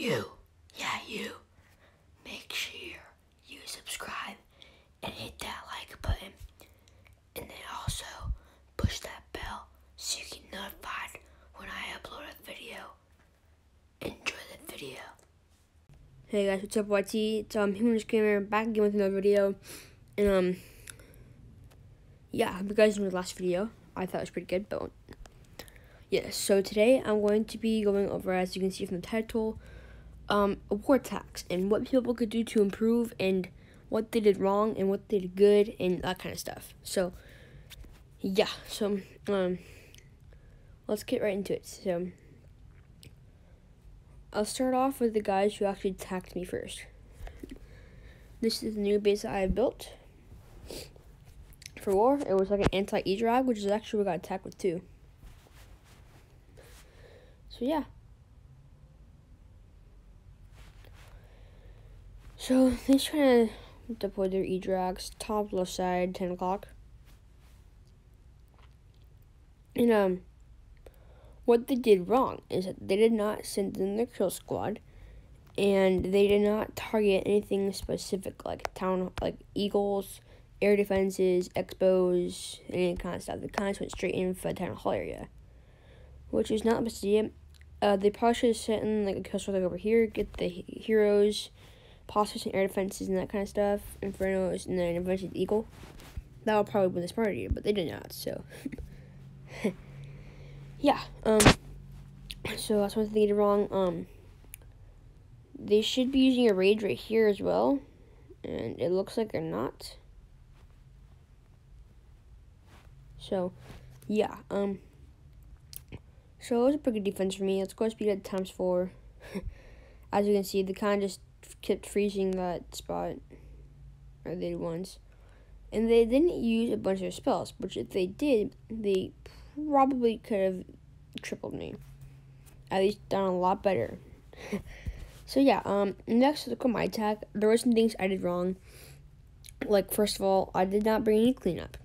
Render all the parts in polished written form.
you, make sure you subscribe and hit that like button, and then also push that bell so you get notified when I upload a video. Enjoy the video. Hey guys, what's up, YT? It's Human Gamer back again with another video, and yeah, I hope you guys enjoyed the last video. I thought it was pretty good, but yeah. So today I'm going to be going over, as you can see from the title, award tax and what people could do to improve, and what they did wrong and what they did good, and that kind of stuff. So yeah, let's get right into it. So I'll start off with the guys who actually attacked me first. This is the new base that I built for war. It was like an anti-E-drag, which is actually what I got attacked with too. So yeah. So they try to deploy their E-drags, top left side, 10 o'clock. And what they did wrong is that they did not send in their kill squad, and they did not target anything specific like eagles, air defenses, expos, any kind of stuff. They kind of went straight in for the town hall area, which is not supposed to be it. They probably should have sent in like a kill squad like over here, get the heroes, possibly some air defenses and that kind of stuff, infernos, and then eventually the eagle. That would probably win this party, but they did not. So yeah, so that's one thing they did wrong. They should be using a rage right here as well, and it looks like they're not. So, yeah, so it was a pretty good defense for me. Let's go speed at ×4. As you can see, they kind of just kept freezing that spot, or they did once. And they didn't use a bunch of spells, which if they did, they probably could have tripled me. At least done a lot better. So yeah, next look at my attack. There were some things I did wrong. Like, first of all, I did not bring any cleanup.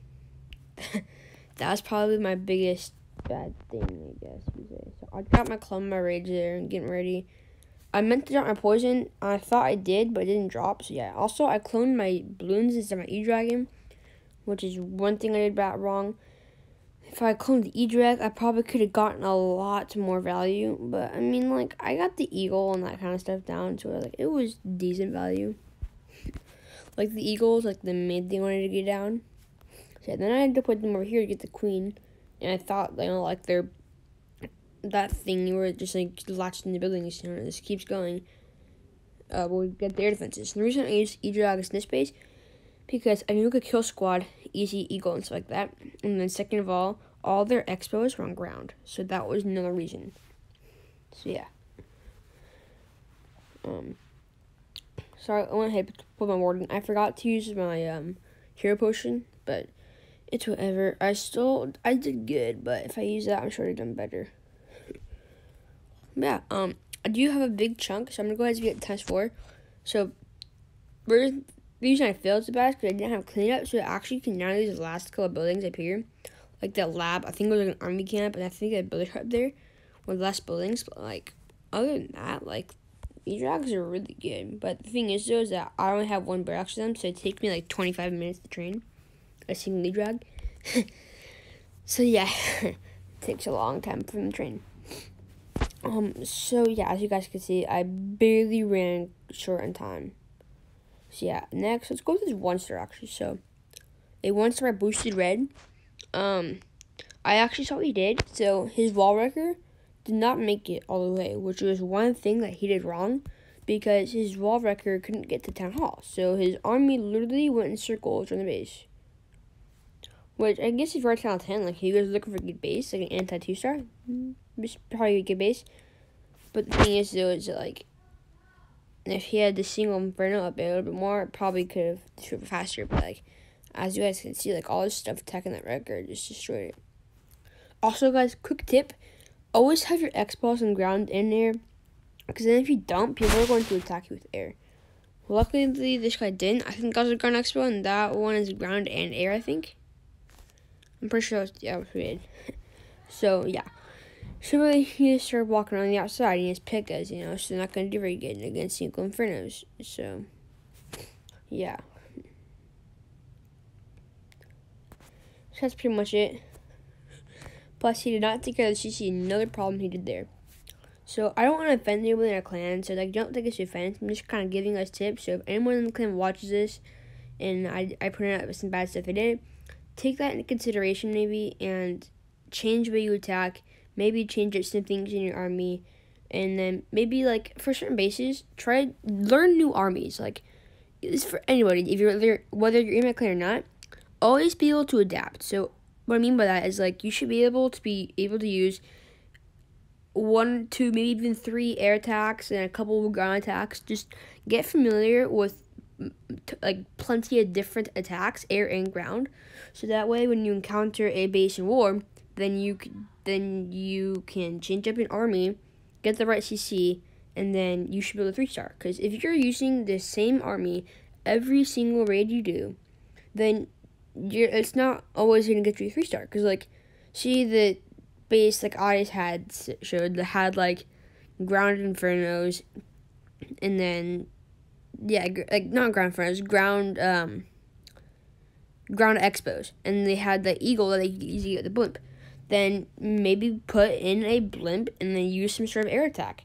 That was probably my biggest bad thing, I guess you could say. So I got my club, my rage there, and getting ready. I meant to drop my poison. I thought I did, but it didn't drop. So yeah. Also, I cloned my balloons instead of my E-Dragon, which is one thing I did wrong. If I cloned the E-Drag, I probably could have gotten a lot more value. But, I mean, like, I got the Eagle and that kind of stuff down to where, like, it was decent value. Like, the Eagles, like, the main thing I wanted to get down. So, yeah, then I had to put them over here to get the Queen. And I thought, you know, like, that thing where it just, like, latched in the buildings, you know, it just keeps going. We'll get the air defenses. And the reason I used E-Drag in this base, because I knew I could kill squad, easy eagle, and stuff like that. And then second of all their expos were on ground. So that was another reason. So yeah. Sorry, I went ahead and put my warden. I forgot to use my hero potion, but it's whatever. I did good, but if I use that, I'm sure I'd done better. Yeah, I do have a big chunk, so I'm gonna go ahead and get ×4. So the reason I failed so bad is because I didn't have cleanup, so I actually can now use the last couple of buildings up here. Like that lab, I think it was like an army camp, and I think a builder up there with less buildings. But like, other than that, like, E-Drags are really good. But the thing is, though, is that I only have one barracks to them, so it takes me like 25 minutes to train a single E-Drag. So yeah, it takes a long time for them to train. So yeah, as you guys can see, I barely ran short on time. So yeah, next, let's go with this 1-star actually. So, a 1-star boosted red. I actually saw what he did. So, his wall wrecker did not make it all the way, which was one thing that he did wrong, because his wall wrecker couldn't get to town hall. So, his army literally went in circles around the base. Which, I guess if you're at town 10, like, he was looking for a good base, like an anti-2-star, probably a good base. But the thing is, though, is that, like, if he had the single inferno up there a little bit more, it probably could have destroyed it faster. But, like, as you guys can see, like, all this stuff attacking that record just destroyed it. Also, guys, quick tip. Always have your X-balls on ground in there. Because then if you don't, people are going to attack you with air. Luckily, this guy didn't. I think that was a ground X-ball, and that one is ground and air, I think. I'm pretty sure that was weird. So, yeah. So really, he just started walking around the outside, and he just picked us, you know, so they're not going to do very good against single Infernos. So, yeah. So that's pretty much it. Plus, he did not take care of the CC, another problem he did there. So, I don't want to offend anyone in our clan, so, like, don't take this offense. I'm just kind of giving us tips. So, if anyone in the clan watches this, and I point out some bad stuff I did, take that into consideration, maybe, and change the way you attack. Maybe change up some things in your army, and then maybe, like, for certain bases, learn new armies. Like, it's for anybody. If you're whether you're in my clan or not, always be able to adapt. So what I mean by that is, like, you should be able to use 1, 2, maybe even 3 air attacks and a couple of ground attacks. Just get familiar with like plenty of different attacks, air and ground, so that way when you encounter a base in war, then you can change up an army, get the right CC, and then you should build a 3-star. Because if you're using the same army every single raid you do, then it's not always going to get you a 3-star. Because, like, see the base like I had showed that had like ground infernos, and then like not ground infernos, ground expos, and they had the eagle that they could easily get the blimp. Then maybe put in a blimp and then use some sort of air attack.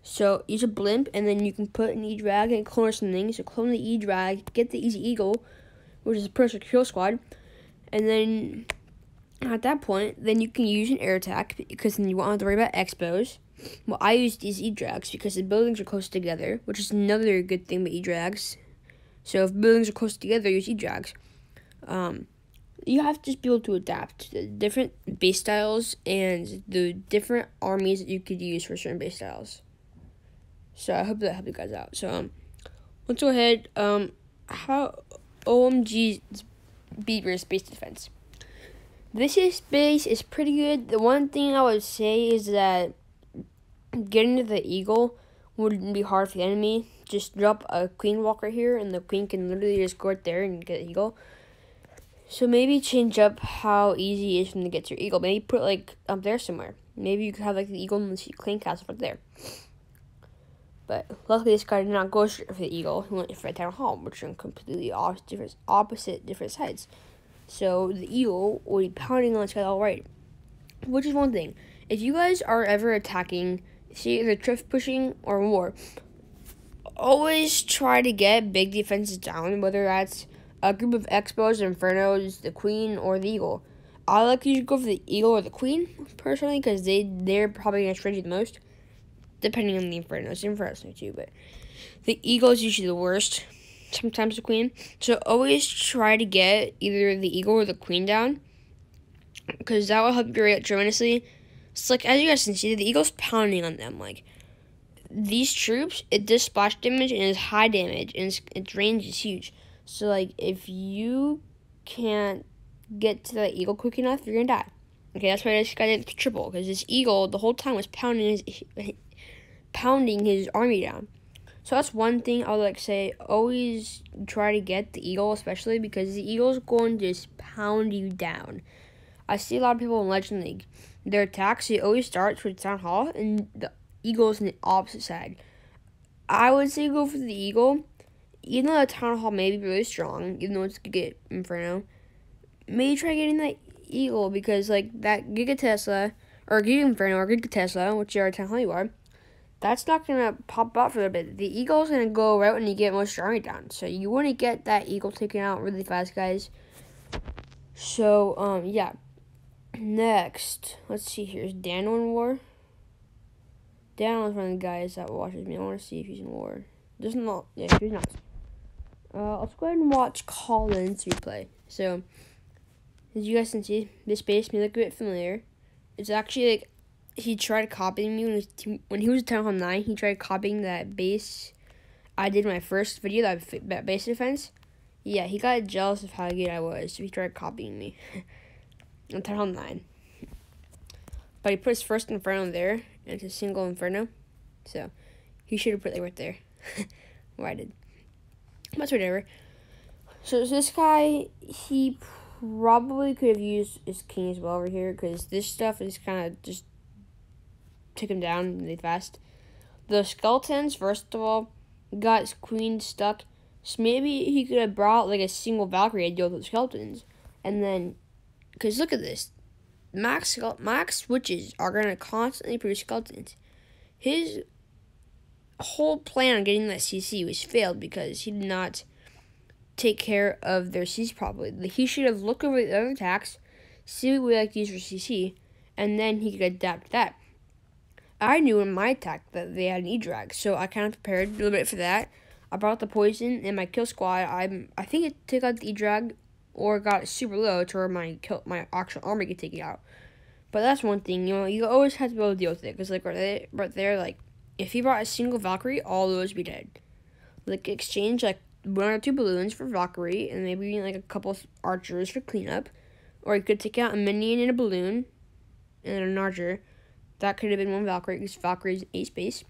So use a blimp, and then you can put an E-Drag and clone or something. So clone the E-Drag, get the Easy Eagle, which is a perfect kill squad, and then at that point, then you can use an air attack, because then you won't have to worry about expos. Well, I used these E-Drags because the buildings are close together, which is another good thing about E-Drags. So if buildings are close together, use E-Drags. You have to just be able to adapt to the different base styles and the different armies that you could use for certain base styles. So I hope that helped you guys out. So let's go ahead. How OMG's Beaver's base defense. This base is pretty good. The one thing I would say is that getting to the eagle wouldn't be hard for the enemy. Just drop a queen walker here, and the queen can literally just go right there and get the eagle. So maybe change up how easy it is for them to get to your eagle. Maybe put like up there somewhere. Maybe you could have like the eagle and the clan castle right there. But luckily this guy did not go straight for the eagle. He went for a town hall, which are on completely opposite different sides. So the eagle will be pounding on this guy all right. Which is one thing. If you guys are ever attacking, see either drift pushing or war, always try to get big defenses down, whether that's a group of expos, infernos, the queen, or the eagle. I like to go for the eagle or the queen, personally, because they're probably going to shred you the most, depending on the infernos. The infernos are too, but the eagle is usually the worst, sometimes the queen. So always try to get either the eagle or the queen down, because that will help you rate tremendously. It's like, as you guys can see, the eagle's pounding on them. Like, these troops, it does splash damage and is high damage, and its range is huge. So, like, if you can't get to that eagle quick enough, you're gonna die. Okay, that's why this guy did triple, because this eagle the whole time was pounding his army down. So that's one thing I would like to say. Always try to get the eagle, especially because the eagle's going to just pound you down. I see a lot of people in Legend League, their attacks, it always starts with Town Hall, and the eagle's on the opposite side. I would say go for the eagle. Even though the Town Hall may be really strong, even though it's Giga Inferno, maybe try getting that eagle, because like that Giga Tesla, or Giga Inferno, or Giga Tesla, whichever Town Hall you are, that's not going to pop out for a little bit. The eagle's going to go right when you get most army down. So you want to get that eagle taken out really fast, guys. So, yeah. Next, let's see here. Is Daniel in war? Daniel is one of the guys that watches me. I want to see if he's in war. Doesn't know. Yeah, he's not. Let's go ahead and watch Colin's replay. So, as you guys can see, this base may look a bit familiar. It's actually like, he tried copying me when he was at Town Hall 9. He tried copying that base I did in my first video, that base defense. Yeah, he got jealous of how good I was, so he tried copying me on Town Hall 9. But he put his first Inferno there, and it's a single Inferno. So, he should have put it right there. Well, I did. That's whatever. So this guy, he probably could have used his king as well over here, because this stuff is kind of just took him down really fast. The skeletons, first of all, got his queen stuck. So maybe he could have brought like a single Valkyrie to deal with the skeletons. And then, because look at this. Max witches are going to constantly produce skeletons. His whole plan on getting that CC was failed because he did not take care of their CC properly. He should have looked over the other attacks, see what we like to use for CC, and then he could adapt to that. I knew in my attack that they had an E-Drag, so I kind of prepared a little bit for that. I brought the poison in my kill squad. I think it took out the E-Drag or got it super low to where my actual army could take it out. But that's one thing, you always have to be able to deal with it. Because, like, right there, like, if he brought a single Valkyrie, all those would be dead. Like, exchange, like, 1 or 2 balloons for Valkyrie, and maybe, like, a couple of archers for cleanup. Or you could take out a minion and a balloon, and an archer. That could have been 1 Valkyrie, because Valkyrie's 8 space.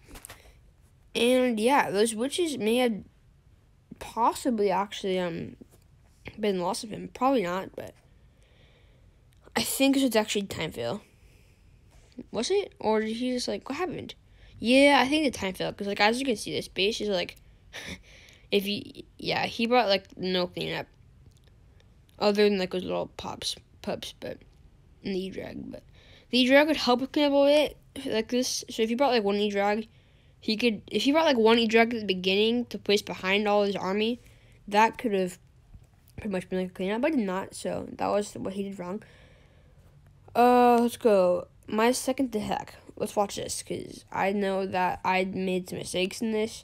And, yeah, those witches may have possibly actually, been lost of him. Probably not, but I think it was actually time fail. Was it? Or did he just, like, what happened? Yeah, I think the time fail, because, like, as you can see, this base is, like, he brought, like, no cleanup. Other than, like, those little pups, but, and the E-Drag, but the E-Drag would help with cleanup a bit, like this. So if he brought, like, 1 E-Drag, if he brought, like, 1 E-Drag at the beginning to place behind all his army, that could have pretty much been, like, a cleanup, but did not, so that was what he did wrong. Let's go. My second attack. Let's watch this, because I know that I made some mistakes in this.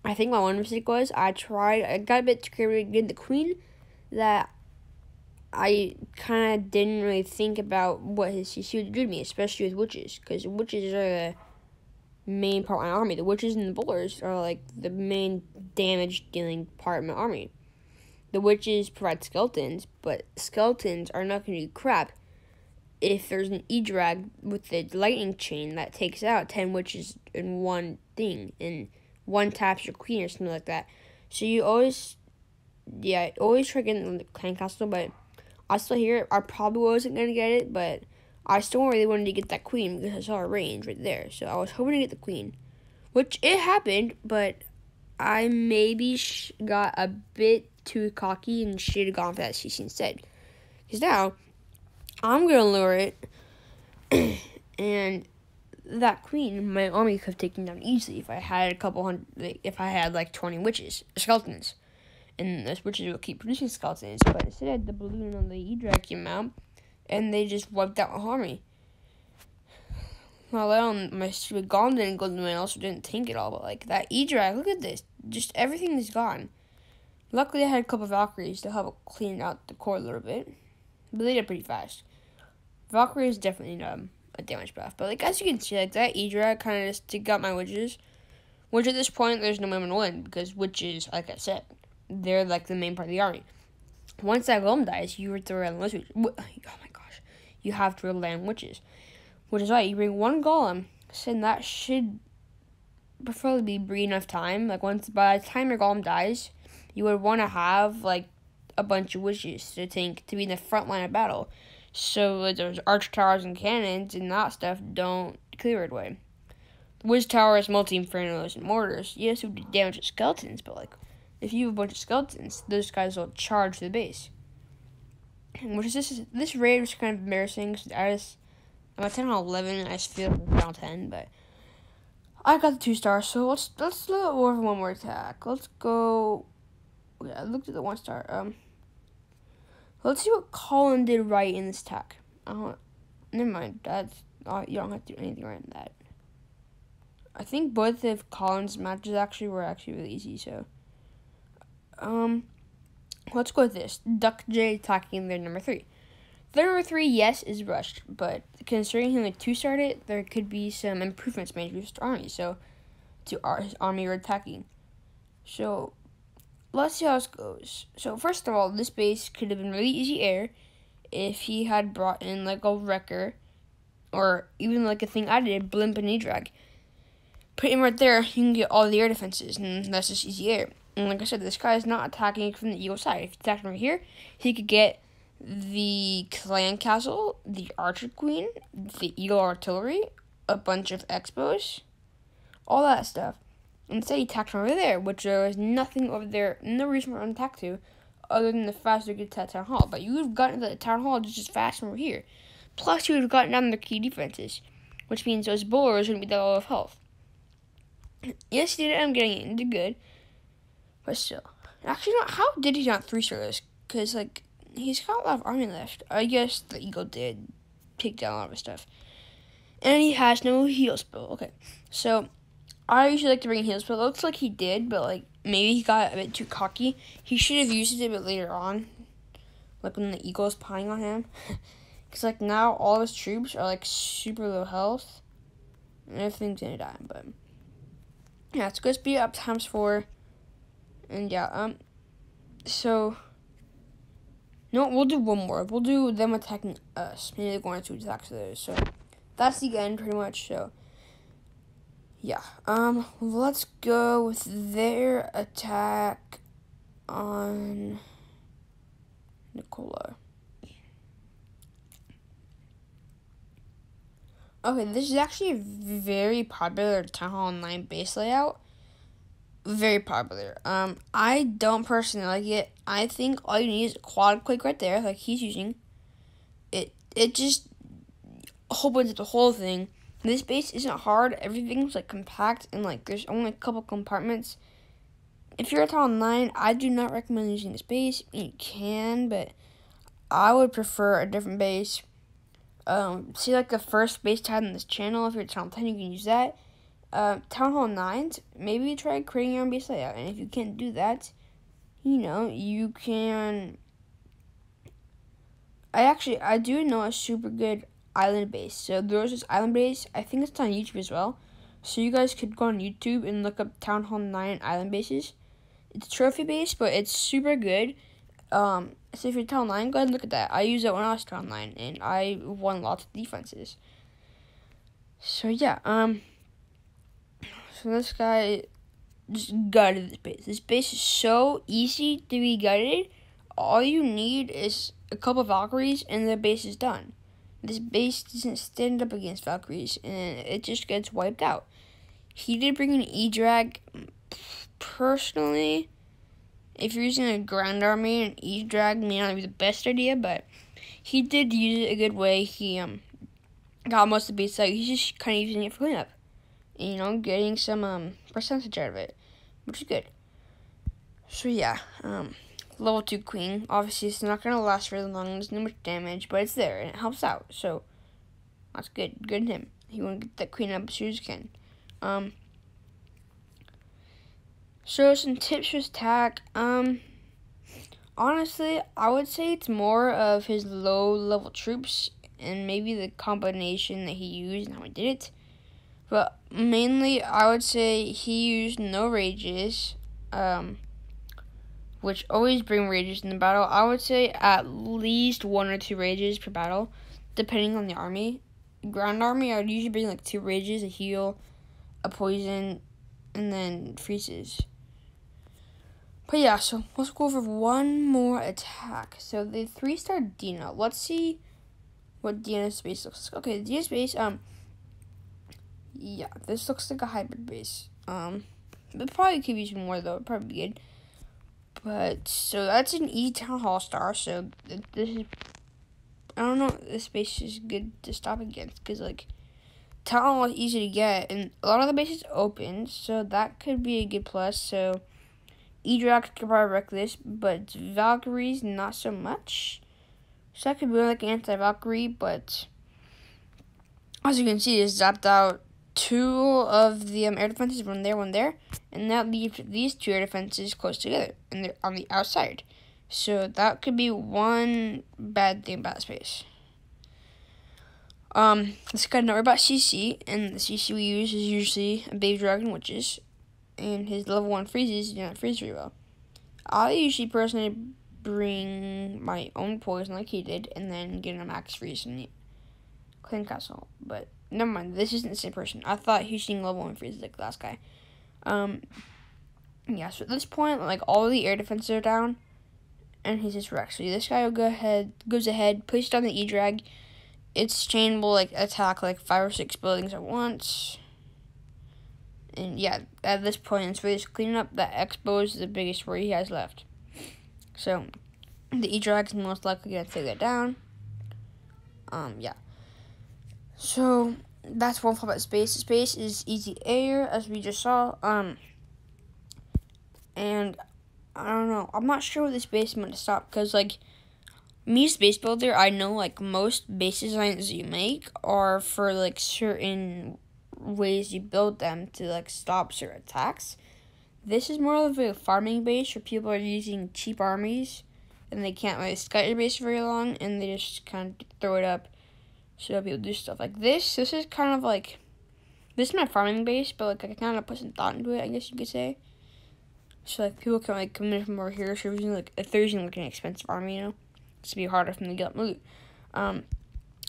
I think my one mistake was I got a bit too carried away getting the queen, that I kind of didn't really think about what his CC would do to me, especially with witches, because witches are the main part of my army. The witches and the bowlers are, like, the main damage-dealing part of my army. The witches provide skeletons, but skeletons are not going to do crap if there's an E-Drag with the lightning chain that takes out 10 witches in one thing, and 1 taps your queen or something like that. So you always try getting the clan castle, but I still hear I probably wasn't going to get it, but I still really wanted to get that queen because I saw a range right there. So I was hoping to get the queen, which it happened, but I maybe got a bit too cocky and should have gone for that CC instead. Because now, I'm going to lure it, and that queen, my army could have taken down easily if I had like 20 witches, skeletons. And those witches will keep producing skeletons, but instead the balloon on the E-Drag came out, and they just wiped out my army. Well, my stupid golem didn't go to me, and also didn't tank it all, but, like, that E-Drag, look at this, just everything is gone. Luckily, I had a couple of Valkyries to help clean out the core a little bit, but they did pretty fast. Valkyrie is definitely a damage buff, but, like, as you can see, like, that E-Drag kind of just took out my witches, which at this point, there's no way to win, because witches, like I said, they're, like, the main part of the army. Once that golem dies, you have to rely on witches. Oh my gosh. You have to rely on witches. Which is why you bring 1 golem, and that should preferably be enough time. Like, by the time your golem dies, you would want to have, like, a bunch of witches to be in the front line of battle. So, like, those arch towers and cannons and that stuff don't clear it away. The witch tower is multi-infernos and mortars. Yes, it would do damage to skeletons, but, like, if you have a bunch of skeletons, those guys will charge the base. Which is this raid was kind of embarrassing, because I'm at 10 on 11, and I just feel like down 10, but I got the 2 stars, so let's look over one more attack. Let's go. Yeah, I looked at the 1 star. Let's see what Colin did right in this attack. Never mind. You don't have to do anything right in that. I think both of Colin's matches were actually really easy. So, let's go with this. Duck J attacking their number 3. Their number 3, yes, is rushed, but considering him like 2-starred it, there could be some improvements made to his army. So, his army attacking. So, let's see how this goes. So, first of all, this base could have been really easy air if he had brought in, like, a wrecker, or even, like, a thing I did, blimp and E-Drag. Put him right there, you can get all the air defenses, and that's just easy air. And like I said, this guy is not attacking from the eagle side. If he attacked over here, he could get the clan castle, the archer queen, the eagle artillery, a bunch of expos, all that stuff. Instead, he attacked from over there, which there was nothing over there, no reason for him to attack to, other than the faster to get to that town hall. But you would have gotten to the town hall just as fast from over here. Plus, you would have gotten down their key defenses, which means those bowlers wouldn't be that low of health. Yes, he did end up getting it into good, but still. Actually, how did he not 3-star this? Because, like, he's got a lot of army left. I guess the eagle did take down a lot of his stuff. And he has no heal spell. Okay, so I usually like to bring a heal spell. It looks like he did, but, like, maybe he got a bit too cocky. He should have used it a bit later on, like when the eagle is pawing on him. Because, like, now all of his troops are, like, super low health. And everything's gonna die, but yeah, it's going to be up ×4. And yeah, so no, we'll do one more. We'll do them attacking us. Maybe they're going to attack those. So that's the end, pretty much. So yeah, let's go with their attack on Nicola. Okay, this is actually a very popular Town Hall 9 base layout. Very popular. I don't personally like it. I think all you need is a quad click right there, like he's using. It just opens up the whole thing. This base isn't hard. Everything's like compact and like there's only a couple compartments. If you're a Town Hall 9, I do not recommend using this base. You can, but I would prefer a different base. See like the first base tab in this channel. If you're Town Hall 10, you can use that. Town Hall 9s, maybe try creating your own base layout. And if you can't do that, you know, you can. I do know a super good island base. So there's this island base. I think it's on YouTube as well. So you guys could go on YouTube and look up Town Hall 9 island bases. It's a trophy base, but it's super good. So if you're Town 9, go ahead and look at that. I used it when I was Town 9, and I won lots of defenses. So yeah, so this guy just gutted this base. This base is so easy to be gutted. All you need is a couple of Valkyries, and the base is done. This base doesn't stand up against Valkyries, and it just gets wiped out. He did bring an E-Drag. Personally, if you're using a ground army, an E-Drag may not be the best idea, but he did use it a good way. He got most of the base out. He's just kind of using it for cleanup. And, you know, getting some percentage out of it, which is good. So yeah, level 2 queen. Obviously, it's not gonna last very long. There's no much damage, but it's there and it helps out. So that's good. Good in him. He want to get that queen up as soon as he can. So some tips for his attack. Honestly, I would say it's more of his low level troops and maybe the combination that he used and how he did it. But mainly, I would say he used no rages, which always bring rages in the battle. I would say at least 1 or 2 rages per battle, depending on the army. Ground army, I would usually bring like 2 rages, a heal, a poison, and then freezes. But yeah, so let's go over one more attack. So the 3-star Dina. Let's see what Dina's base looks like. Okay, Dina's base, yeah, this looks like a hybrid base. But probably could use more though. It'd probably be good. But so that's an E Town Hall star. So this is, I don't know. This base is good to stop against because like Town Hall is easy to get and a lot of the bases open. So that could be a good plus. So E-Drag could probably wreck this, but Valkyries not so much. So that could be like an anti-Valkyrie, but as you can see, it's zapped out 2 of the air defenses, one there, and that leaves these 2 air defenses close together, and they're on the outside. So that could be one bad thing about space. Let's go know about CC, and the CC we use is usually a baby dragon witches, and his level 1 freezes do not freeze very well. I usually personally bring my own poison like he did, and then get a max freeze in the clan castle, but never mind, this isn't the same person. I thought he was using level 1 freeze like the last guy. Yeah, so at this point, like, all the air defenses are down, and he's just wrecked. So this guy goes ahead, pushes down the E-Drag, its chain will like attack like 5 or 6 buildings at once. And yeah, at this point, it's really just cleaning up that Expo is the biggest worry he has left. So, the E-Dragon's most likely going to take that down. Yeah. So, that's one thing about space. Space is easy air, as we just saw. And, I don't know. I'm not sure what this base is meant to stop, because, like, me, Space Builder, I know, like, most base designs you make are for, like, certain ways you build them to, like, stop certain attacks. This is more of a farming base where people are using cheap armies and they can't really scout your base very long, and they just kind of throw it up so that people do stuff like this. This is kind of like, this is my farming base, but like I kind of put some thought into it, I guess you could say. So like people can like come in from over here, so if they're using like an expensive army, you know, it's to be harder for them to get up loot. But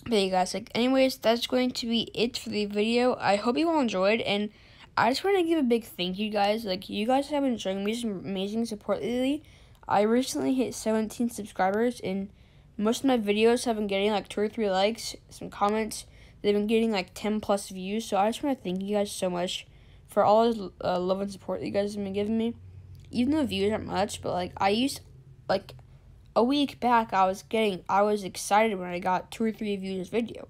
you guys, like, anyways, that's going to be it for the video. I hope you all enjoyed, and I just want to give a big thank you, guys. Like, you guys have been showing me some amazing support lately. I recently hit 17 subscribers, and most of my videos have been getting, like, 2 or 3 likes, some comments. They've been getting, like, 10+ views, so I just want to thank you guys so much for all the love and support that you guys have been giving me. Even though views aren't much, but, like, a week back, I was excited when I got 2 or 3 views a video.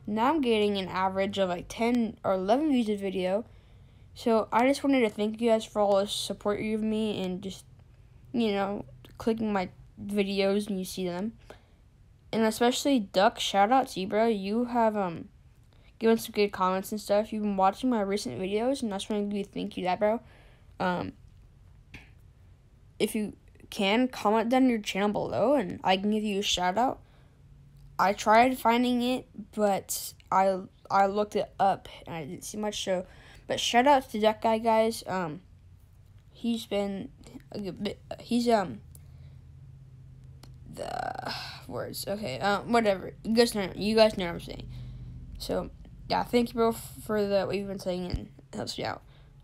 Now I'm getting an average of, like, 10 or 11 views a video. So, I just wanted to thank you guys for all the support you give me and just, you know, clicking my videos and you see them. And especially Duck, shout out to you, bro. You have given some good comments and stuff. You've been watching my recent videos, and I just want to thank you that, bro. If you can, comment down your channel below, and I can give you a shout out. I tried finding it, but I looked it up, and I didn't see much, so... But shout out to that guy, guys. He's been a good bit. He's the words. Okay. Whatever. You guys know what I'm saying. So yeah, thank you, bro, for what you've been saying, and it helps me out.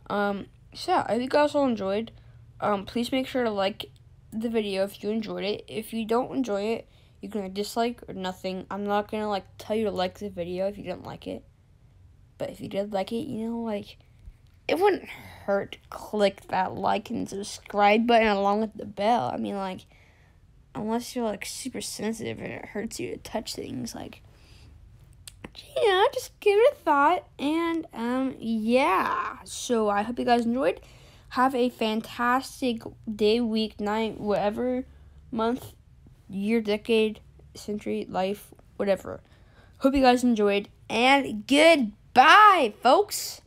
So yeah, I hope you guys all enjoyed. Please make sure to like the video if you enjoyed it. If you don't enjoy it, you can dislike or nothing. I'm not gonna like tell you to like the video if you didn't like it. But if you did like it, you know, like, it wouldn't hurt to click that like and subscribe button along with the bell. I mean, like, unless you're, like, super sensitive and it hurts you to touch things, like, you know, just give it a thought. And, yeah. So, I hope you guys enjoyed. Have a fantastic day, week, night, whatever, month, year, decade, century, life, whatever. Hope you guys enjoyed. And goodbye, folks.